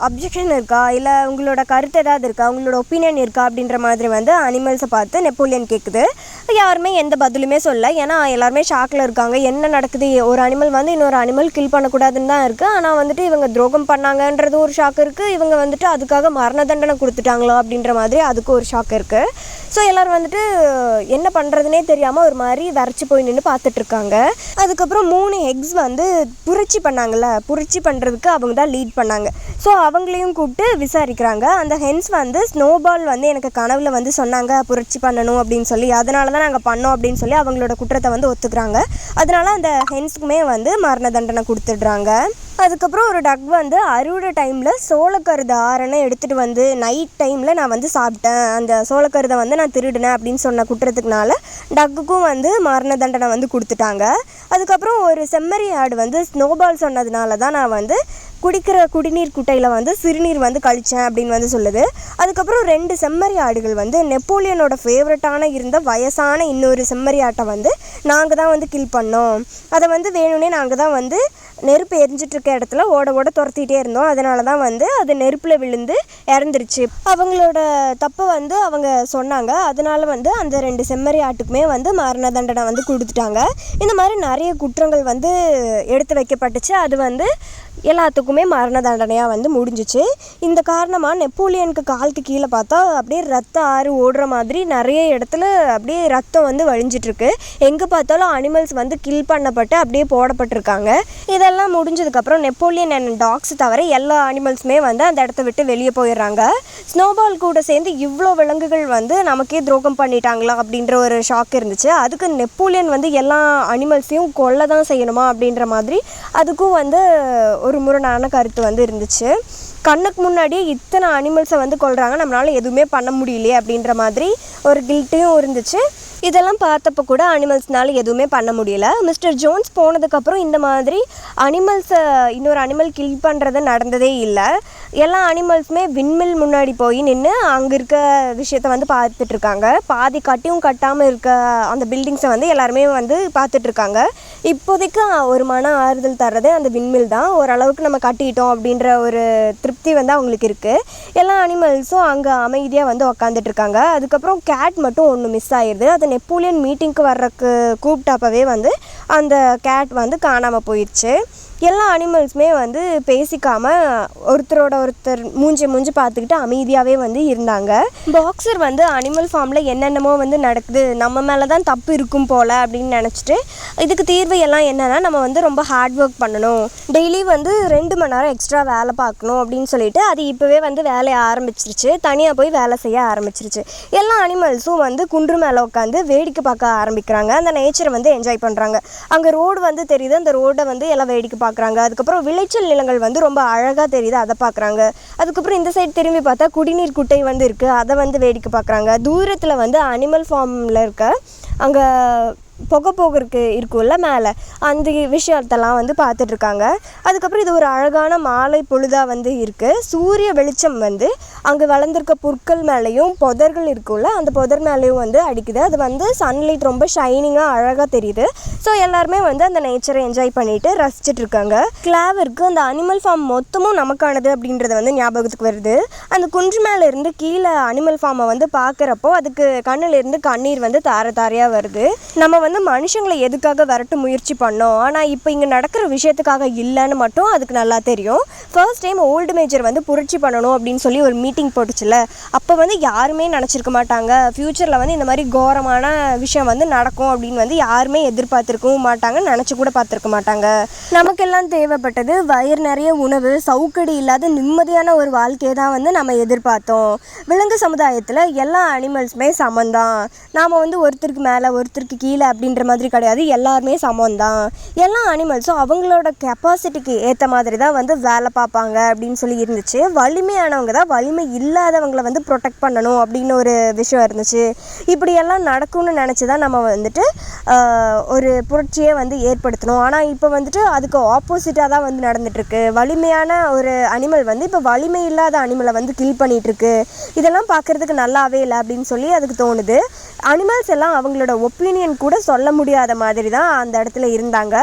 அப்ஜெக்ஷன் இருக்கா, இல்லை உங்களோட கருத்து ஏதாவது இருக்கா, உங்களோட ஒப்பீனியன் இருக்கா அப்படின்ற மாதிரி வந்து அனிமல்ஸை பார்த்து நெப்போலியன் கேட்குது. யாருமே எந்த பதிலுமே சொல்ல, ஏன்னா எல்லாருமே ஷாக்கில் இருக்காங்க. என்ன நடக்குது, ஒரு அனிமல் வந்து இன்னொரு அனிமல் கில் பண்ணக்கூடாதுன்னு தான் இருக்குது, ஆனால் வந்துட்டு இவங்க துரோகம் பண்ணாங்கன்றது ஒரு ஷாக் இருக்குது, இவங்க வந்துட்டு அதுக்காக மரண தண்டனை கொடுத்துட்டாங்களோ அப்படின்ற மாதிரி அதுக்கு ஒரு ஷாக் இருக்குது. ஸோ எல்லோரும் வந்துட்டு என்ன பண்ணுறதுனே தெரியாமல் ஒரு மாதிரி வரைச்சி போய் நின்று பார்த்துட்ருக்காங்க. அதுக்கப்புறம் 3 எக்ஸ் வந்து புரட்சி பண்ணாங்கள்ல, புரட்சி பண்ணுறதுக்கு அவங்க தான் லீட் பண்ணாங்க. ஸோ அவங்களையும் கூப்பிட்டு விசாரிக்கிறாங்க. அந்த ஹென்ஸ் வந்து ஸ்னோபால் வந்து எனக்கு கனவுல வந்து சொன்னாங்க புரட்சி பண்ணணும் அப்படின்னு சொல்லி, அதனால தான் நாங்கள் பண்ணோம் அப்படின்னு சொல்லி அவங்களோட குற்றத்தை வந்து ஒத்துக்கிறாங்க. அதனால அந்த ஹென்ஸுக்குமே வந்து மரண தண்டனை கொடுத்துடுறாங்க. அதுக்கப்புறம் ஒரு டக் வந்து அறுவடை டைமில் சோளக்கருதை ஆரணை எடுத்துகிட்டு வந்து நைட் டைமில் நான் வந்து சாப்பிட்டேன், அந்த சோளக்கருதை வந்து நான் திருடினேன் அப்படின்னு சொன்ன குற்றத்துக்குனால டக்குக்கும் வந்து மரண தண்டனை வந்து கொடுத்துட்டாங்க. அதுக்கப்புறம் ஒரு செம்மறி ஆடு வந்து ஸ்னோபால் சொன்னதுனால தான் நான் வந்து குடிக்கிற குடிநீர் குட்டையில் வந்து சிறுநீர் வந்து கழித்தேன் அப்படின்னு வந்து சொல்லுது. அதுக்கப்புறம் 2 செம்மறி ஆடுகள் வந்து நெப்போலியனோட ஃபேவரட்டான இருந்த வயசான இன்னொரு செம்மறி ஆட்டை வந்து நாங்கள் தான் வந்து கில் பண்ணோம், அதை வந்து வேணும்னே நாங்கள் தான் வந்து நெருப்பு எரிஞ்சிட்ருக்க இடத்துல ஓட ஓட துரத்திட்டே இருந்தோம், அதனால தான் வந்து அது நெருப்பில் விழுந்து இறந்துருச்சு. அவங்களோட தப்பை வந்து அவங்க சொன்னாங்க. அதனால வந்து அந்த 2 செம்மறி ஆட்டுக்குமே வந்து மரண தண்டனை வந்து கொடுத்துட்டாங்க. இந்த மாதிரி நிறைய குற்றங்கள் வந்து எடுத்து வைக்கப்பட்டுச்சு. அது வந்து எல்லாத்துக்குமே மரண தண்டனையாக வந்து முடிஞ்சிச்சு. இந்த காரணமாக நெப்போலியனுக்கு காலுக்கு கீழே பார்த்தா அப்படியே ரத்த ஆறு ஓடுற மாதிரி நிறைய இடத்துல அப்படியே ரத்தம் வந்து வழிஞ்சிட்ருக்கு. எங்கே பார்த்தாலும் அனிமல்ஸ் வந்து கில் பண்ணப்பட்டு அப்படியே போடப்பட்டிருக்காங்க. இதெல்லாம் முடிஞ்சதுக்கப்புறம் நெப்போலியன் அண்ட் டாக்ஸ் தவிர எல்லா அனிமல்ஸுமே வந்து அந்த இடத்த விட்டு வெளியே போயிடுறாங்க. ஸ்னோபால் கூட சேர்ந்து இவ்வளோ விலங்குகள் வந்து நமக்கே துரோகம் பண்ணிட்டாங்களா அப்படின்ற ஒரு ஷாக் இருந்துச்சு. அதுக்கு நெப்போலியன் வந்து எல்லா அனிமல்ஸையும் கொல்ல தான் செய்யணுமா அப்படின்ற மாதிரி அதுக்கும் வந்து ஒரு முரணான கருத்து வந்து இருந்துச்சு. கண்ணுக்கு முன்னாடியே இத்தனை அனிமல்ஸை வந்து கொல்றாங்க, நம்மளால் எதுவுமே பண்ண முடியலையே அப்படின்ற மாதிரி ஒரு கில்ட்டையும் இருந்துச்சு. இதெல்லாம் பார்த்தப்போ கூட அனிமல்ஸ்னால எதுவுமே பண்ண முடியல. மிஸ்டர் ஜோன்ஸ் போனதுக்கப்புறம் இந்த மாதிரி அனிமல்ஸை இன்னொரு அனிமல் கில் பண்ணுறது நடந்ததே இல்லை. எல்லா அனிமல்ஸுமே விண்மில் முன்னாடி போய் நின்று அங்கே இருக்க விஷயத்த வந்து பார்த்துட்ருக்காங்க. பாதி கட்டியும் கட்டாமல் இருக்க அந்த பில்டிங்ஸை வந்து எல்லாருமே வந்து பார்த்துட்ருக்காங்க. இப்போதைக்கு ஒரு மன ஆறுதல் தர்றது அந்த விண்மில் தான். ஓரளவுக்கு நம்ம கட்டிட்டோம் அப்படின்ற ஒரு திருப்தி வந்து அவங்களுக்கு இருக்குது. எல்லா அனிமல்ஸும் அங்கே அமைதியாக வந்து உக்காந்துட்ருக்காங்க. அதுக்கப்புறம் கேட் மட்டும் ஒன்று மிஸ் ஆயிடுது. அது நெப்போலியன் மீட்டிங்க்கு வர்றதுக்கு கூப்பிட்டப்பவே வந்து அந்த கேட் வந்து காணாமல் போயிடுச்சு. எல்லா அனிமல்ஸுமே வந்து பேசிக்காமல் ஒருத்தரோட ஒருத்தர் மூஞ்சி பார்த்துக்கிட்டு அமைதியாகவே வந்து இருந்தாங்க. பாக்ஸர் வந்து அனிமல் ஃபார்மில் என்னென்னமோ வந்து நடக்குது, நம்ம மேலே தான் தப்பு இருக்கும் போல் அப்படின்னு நினச்சிட்டு இதுக்கு தீர்வு எல்லாம் என்னென்னா நம்ம வந்து ரொம்ப ஹார்ட் ஒர்க் பண்ணணும், டெய்லி வந்து 2 மணி நேரம் எக்ஸ்ட்ரா வேலை பார்க்கணும் அப்படின்னு சொல்லிட்டு அது இப்போவே வந்து வேலையை ஆரம்பிச்சிருச்சு. தனியாக போய் வேலை செய்ய ஆரம்பிச்சிருச்சு. எல்லா அனிமல்ஸும் வந்து குன்று மேலே உட்காந்து வேடிக்கை பார்க்க ஆரம்பிக்கிறாங்க. அந்த நேச்சரை வந்து என்ஜாய் பண்ணுறாங்க. அங்கே ரோடு வந்து தெரியுது, அந்த ரோடை வந்து எல்லாம் வேடிக்கை பார்க்குறாங்க. அதுக்கப்புறம் விளைச்சல் நிலங்கள் வந்து ரொம்ப அழகாக தெரியுது, அதை பார்க்குறாங்க. அதுக்கப்புறம் இந்த சைடு திரும்பி பார்த்தா குடிநீர் குட்டை வந்து இருக்குது, அதை வந்து வேடிக்கை பார்க்குறாங்க. தூரத்தில் வந்து அனிமல் ஃபார்மில் இருக்க அங்கே புகை போகிறதுக்கு இருக்கும்ல மேலே, அந்த விஷயத்தெல்லாம் வந்து பார்த்துட்ருக்காங்க. அதுக்கப்புறம் இது ஒரு அழகான மாலை பொழுதாக வந்து இருக்குது. சூரிய வெளிச்சம் வந்து அங்கே வளர்ந்துருக்க புற்கள் மேலேயும் புதர்கள் இருக்கும்ல அந்த புதர் மேலேயும் வந்து அடிக்குது. அது வந்து சன்லைட் ரொம்ப ஷைனிங்காக அழகாக தெரியுது. ஸோ எல்லாருமே வந்து அந்த நேச்சரை என்ஜாய் பண்ணிட்டு ரசிச்சிட்ருக்காங்க. கிளாவருக்கு அந்த அனிமல் ஃபார்ம் மொத்தமும் நமக்கானது அப்படின்றது வந்து ஞாபகத்துக்கு வருது. அந்த குன்று மேலே இருந்து கீழே அனிமல் ஃபார்மை வந்து பார்க்குறப்போ அதுக்கு கண்ணிலேருந்து கண்ணீர் வந்து தாரையாக வருது. நம்ம வந்து மனுஷங்களை எதுக்காக விரட்ட முயற்சி பண்ணோம், ஆனால் இப்போ இங்கே நடக்கிற விஷயத்துக்காக இல்லைன்னு மட்டும் அதுக்கு நல்லா தெரியும். ஃபர்ஸ்ட் டைம் ஓல்டு மேஜர் வந்து புரட்சி பண்ணணும் அப்படின்னு சொல்லி ஒரு மீட்டிங் போட்டுச்சுல, அப்போ வந்து யாருமே நினச்சிருக்க மாட்டாங்க ஃப்யூச்சரில் வந்து இந்த மாதிரி கோரமான விஷயம் வந்து நடக்கும் அப்படின்னு வந்து யாருமே எதிர்பார்த்துருக்கவும் மாட்டாங்க, நினச்சி கூட பார்த்துருக்க மாட்டாங்க. நமக்கெல்லாம் தேவைப்பட்டது வயிறு நிறைய உணவு, சவுக்கடி இல்லாத நிம்மதியான ஒரு வாழ்க்கையை தான் வந்து நம்ம எதிர்பார்த்தோம். விலங்கு சமுதாயத்தில் எல்லா அனிமல்ஸுமே சமந்தான். நாம் வந்து ஒருத்தருக்கு மேலே ஒருத்தருக்கு கீழே அப்படின்ற மாதிரி கிடையாது, எல்லாருமே சமந்தான். எல்லா அனிமல்ஸும் அவங்களோட கெப்பாசிட்டிக்கு ஏற்ற மாதிரி தான் வந்து வேலை பார்ப்பாங்க அப்படின்னு சொல்லி இருந்துச்சு. வலிமையானவங்க தான் வலிமை இல்லாதவங்களை வந்து ப்ரொடெக்ட் பண்ணணும் அப்படின்னு ஒரு விஷயம் இருந்துச்சு. இப்படியெல்லாம் நடக்கும்னு நினச்சி தான் நம்ம வந்துட்டு ஒரு புரட்சியை வந்து ஏற்படுத்தணும். ஆனால் இப்போ வந்துட்டு அதுக்கு ஆப்போசிட்டாக தான் வந்து நடந்துகிட்ருக்கு. வலிமையான ஒரு அனிமல் வந்து இப்போ வலிமை இல்லாத அனிமலை வந்து கில் பண்ணிகிட்ருக்கு. இதெல்லாம் பார்க்குறதுக்கு நல்லாவே இல்லை அப்படின்னு சொல்லி அதுக்கு தோணுது. அனிமல்ஸ் எல்லாம் அவங்களோட ஒப்பீனியன் கூட சொல்ல முடியாத மாதிரி தான் அந்த இடத்துல இருந்தாங்க.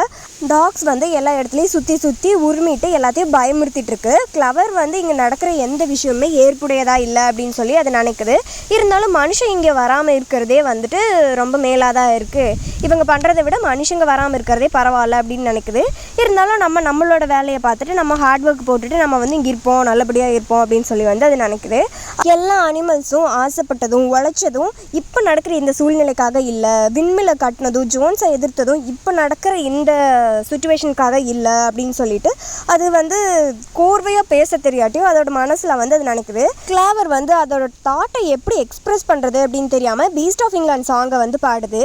டாக்ஸ் வந்து எல்லா இடத்துலையும் சுற்றி உரிமிட்டு எல்லாத்தையும் பயமுறுத்திட்டு இருக்கு. கிளவர் வந்து இங்கே நடக்கிற எந்த விஷயமுமே ஏற்புடையதா இல்லை அப்படின்னு சொல்லி அதை நினைக்குது. இருந்தாலும் மனுஷன் இங்கே வராமல் இருக்கிறதே வந்துட்டு ரொம்ப மேலாக தான் இருக்குது. இவங்க பண்ணுறதை விட மனுஷங்க வராமல் இருக்கிறதே பரவாயில்ல அப்படின்னு நினைக்குது. இருந்தாலும் நம்மளோட வேலையை பார்த்துட்டு நம்ம ஹார்ட் ஒர்க் போட்டுட்டு நம்ம வந்து இங்கே இருப்போம், நல்லபடியாக இருப்போம் அப்படின்னு சொல்லி வந்து அது நினைக்குது. எல்லா அனிமல்ஸும் ஆசைப்பட்டதும் உழைச்சதும் இப்போ நடக்கிற இந்த சூழ்நிலைக்காக இல்லை, விண்மில்லை கட்டினதும் ஜோன்ஸை எதிர்த்ததும் இப்போ நடக்கிற இந்த சுச்சுவேஷனுக்காக இல்லை அப்படின்னு சொல்லிட்டு அது வந்து கோர்வையாக பேச தெரியாட்டியும் அதோட மனசில் வந்து அது நினைக்குது. கிளாவர் வந்து அதோட தாட்டை எப்படி எக்ஸ்ப்ரெஸ் பண்ணுறது அப்படின்னு தெரியாமல் பீஸ்ட் ஆஃப் இங்கிலாந்து சாங்கை வந்து பாடுது.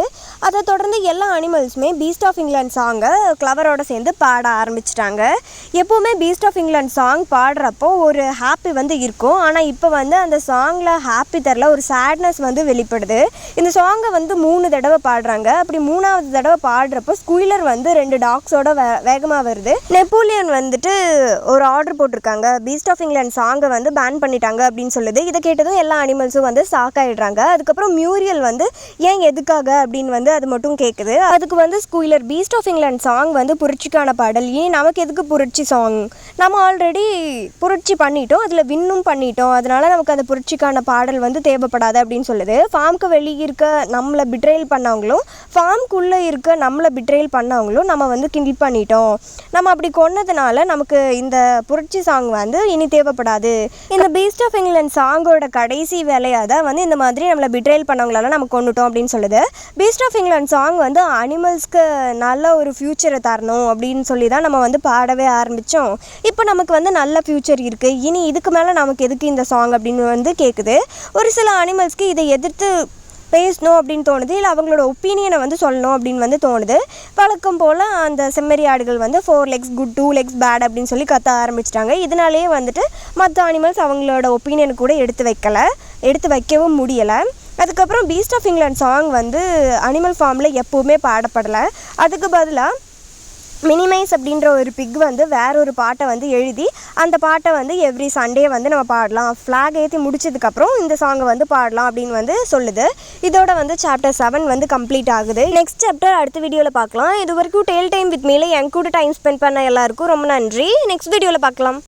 அதை தொடர்ந்து எல்லா அனிமல்ஸுமே பீஸ்ட் ஆஃப் இங்கிலாந்து சாங்கை கிளவரோட சேர்ந்து பாட ஆரம்பிச்சிட்டாங்க. எப்போவுமே பீஸ்ட் ஆஃப் இங்கிலாந்து சாங் பாடுறப்போ ஒரு ஹாப்பி வந்து இருக்கும். ஆனால் இப்போ வந்து அந்த சாங்கில் ஹாப்பி தரல, ஒரு சேட்னஸ் வந்து வெளிப்படுது. இந்த சாங்கை வந்து 3 தடவை பாடுறாங்க. அப்படி 3ஆவது தடவை பாடுறப்போ ஸ்குயிலர் வந்து 2 டாக்ஸோட வேகமாக வருது. நெப்போலியன் வந்துட்டு ஒரு ஆர்டர் போட்டிருக்காங்க, பீஸ்ட் ஆஃப் இங்கிலாந்து சாங்கை வந்து பேன் பண்ணிட்டாங்க அப்படின்னு சொல்லுது. இதை கேட்டதும் எல்லா அனிமல்ஸும் வந்து ஷாக் ஆகிடுறாங்க. அதுக்கப்புறம் மியூரியல் வந்து ஏன் எதுக்காக அப்படின்னு வந்து அது மட்டும் கேட்குது. அதுக்கு வந்து ஸ்குயிலர் பீஸ்ட் ஆஃப் இங்கிலாந்து சாங் வந்து புரட்சிக்கான பாடல், ஏன் நமக்கு எதுக்கு புரட்சி சாங், நம்ம ஆல்ரெடி புரட்சி பண்ணிட்டோம், அதில் வின்னும் பண்ணிட்டோம், அதனால நமக்கு அந்த புரட்சிக்கான பாடல் வந்து தேவைப்படாது அப்படின்னு சொல்லுது. ஃபார்முக்கு வெளியே இருக்க நம்மளை பிட்ரேல் பண்ணவங்களும் ஃபார்முக்குள்ளே இருக்க நம்மளை பிட்ரேல் பண்ணவங்களும் நம்ம வந்து கிண்டில் பண்ணிட்டோம், நம்ம அப்படி கொன்னதுனால நமக்கு இந்த புரட்சி சாங் வந்து இனி தேவைப்படாது. இந்த பீஸ்ட் ஆஃப் இங்கிலாந்து சாங்கோட கடைசி வேலையாக தான் வந்து இந்த மாதிரி நம்மளை பிட்ரேல் பண்ணவங்களால நம்ம கொண்டுட்டோம் அப்படின்னு சொல்லுது. பீஸ்ட் ஆஃப் இங்கிலாந்து சாங் வந்து அனிமல்ஸ்க்கு நல்ல ஒரு ஃப்யூச்சரை தரணும் அப்படின்னு சொல்லி தான் நம்ம வந்து பாடவே ஆரம்பித்தோம். இப்போ நமக்கு வந்து நல்ல ஃப்யூச்சர் இருக்குது, இனி இதுக்கு மேலே நமக்கு எதுக்கு இந்த சாங் அப்படின்னு வந்து கேட்குது. ஒரு சில அனிமல்ஸ்க்கு இதை எதிர்த்து பேசணும் அப்படின்னு தோணுது, இல்லை அவங்களோட ஒப்பீனியனை வந்து சொல்லணும் அப்படின்னு வந்து தோணுது. வழக்கம் போல் அந்த செம்மறி ஆடுகள் வந்து 4 legs குட் 2 legs பேட் அப்படின்னு சொல்லி கத்த ஆரம்பிச்சிட்டாங்க. இதனாலேயே வந்துட்டு மற்ற அனிமல்ஸ் அவங்களோட ஒப்பீனியனை கூட எடுத்து வைக்கவும் முடியலை. அதுக்கப்புறம் பீஸ்ட் ஆஃப் இங்கிலாந்து சாங் வந்து அனிமல் ஃபார்மில் எப்போவுமே பாடப்படலை. அதுக்கு பதிலாக மினிமைஸ் அப்படின்ற ஒரு பிக் வந்து வேற ஒரு பாட்டை வந்து எழுதி அந்த பாட்டை வந்து எவ்ரி சண்டே வந்து நம்ம பாடலாம், ஃப்ளாக் ஏற்றி முடிச்சதுக்கப்புறம் இந்த சாங்கை வந்து பாடலாம் அப்படின்னு வந்து சொல்லுது. இதோட வந்து சாப்டர் 7 வந்து கம்ப்ளீட் ஆகுது. நெக்ஸ்ட் சாப்டர் அடுத்த வீடியோவில் பார்க்கலாம். இது வரைக்கும் டேல் டைம் வித் மீல என் கூட டைம் ஸ்பெண்ட் பண்ண எல்லாருக்கும் ரொம்ப நன்றி. நெக்ஸ்ட் வீடியோவில் பார்க்கலாம்.